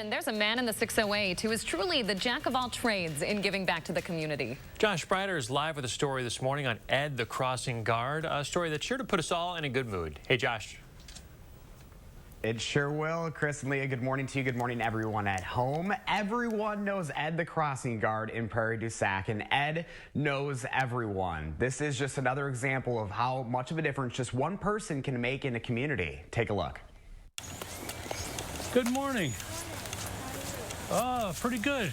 7, there's a man in the 608 who is truly the jack of all trades in giving back to the community. Josh Sprider is live with a story this morning on Ed the Crossing Guard, a story that's sure to put us all in a good mood. Hey, Josh. It sure will. Chris and Leah, good morning to you. Good morning, everyone at home. Everyone knows Ed the Crossing Guard in Prairie du Sac, and Ed knows everyone. This is just another example of how much of a difference just one person can make in a community. Take a look. Good morning. Oh, pretty good.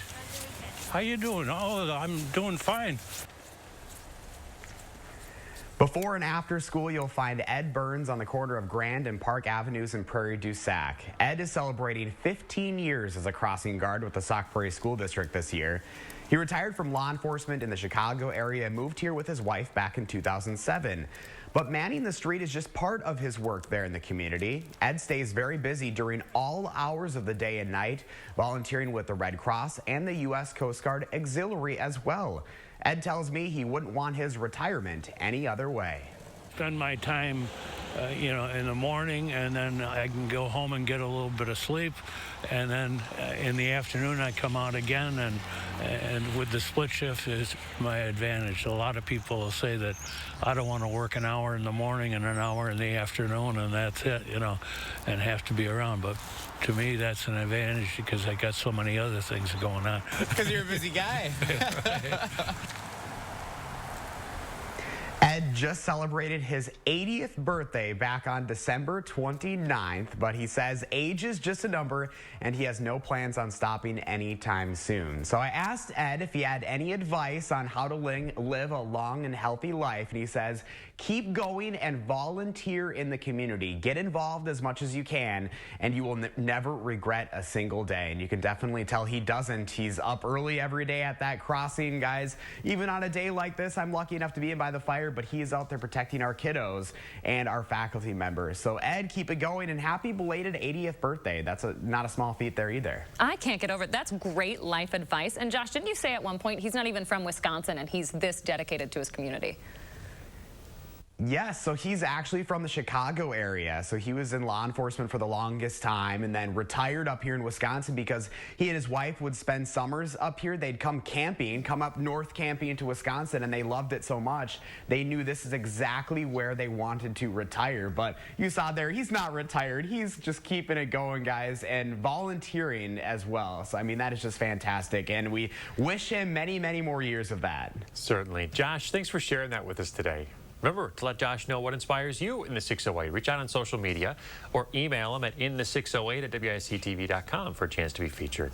How you doing? Oh, I'm doing fine. Before and after school, you'll find Ed Burns on the corner of Grand and Park Avenues in Prairie du Sac. Ed is celebrating 15 years as a crossing guard with the Sauk Prairie School District this year. He retired from law enforcement in the Chicago area and moved here with his wife back in 2007. But manning the street is just part of his work there in the community. Ed stays very busy during all hours of the day and night, volunteering with the Red Cross and the U.S. Coast Guard Auxiliary as well. Ed tells me he wouldn't want his retirement any other way. Spend my time, in the morning, and then I can go home and get a little bit of sleep, and then in the afternoon I come out again, and with the split shift is my advantage. A lot of people will say that I don't want to work an hour in the morning and an hour in the afternoon, and that's it, and have to be around. But to me, that's an advantage because I got so many other things going on. Because you're a busy guy. Ed just celebrated his 80th birthday back on December 29th, but he says age is just a number and he has no plans on stopping anytime soon. So I asked Ed if he had any advice on how to live a long and healthy life, and he says, keep going and volunteer in the community. Get involved as much as you can, and you will never regret a single day. And you can definitely tell he doesn't. He's up early every day at that crossing, guys. Even on a day like this, I'm lucky enough to be in by the fire, but he is out there protecting our kiddos and our faculty members. So Ed, keep it going, and happy belated 80th birthday. That's not a small feat there either. I can't get over it. That's great life advice. And Josh, didn't you say at one point he's not even from Wisconsin and he's this dedicated to his community? Yes, so he's actually from the Chicago area. So he was in law enforcement for the longest time and then retired up here in Wisconsin because he and his wife would spend summers up here. They'd come up north camping to Wisconsin, and they loved it so much. They knew this is exactly where they wanted to retire. But you saw there, he's not retired. He's just keeping it going, guys, and volunteering as well. So, I mean, that is just fantastic. And we wish him many, many more years of that. Certainly. Josh, thanks for sharing that with us today. Remember to let Josh know what inspires you in the 608. Reach out on social media or email him at inthe608@wictv.com for a chance to be featured.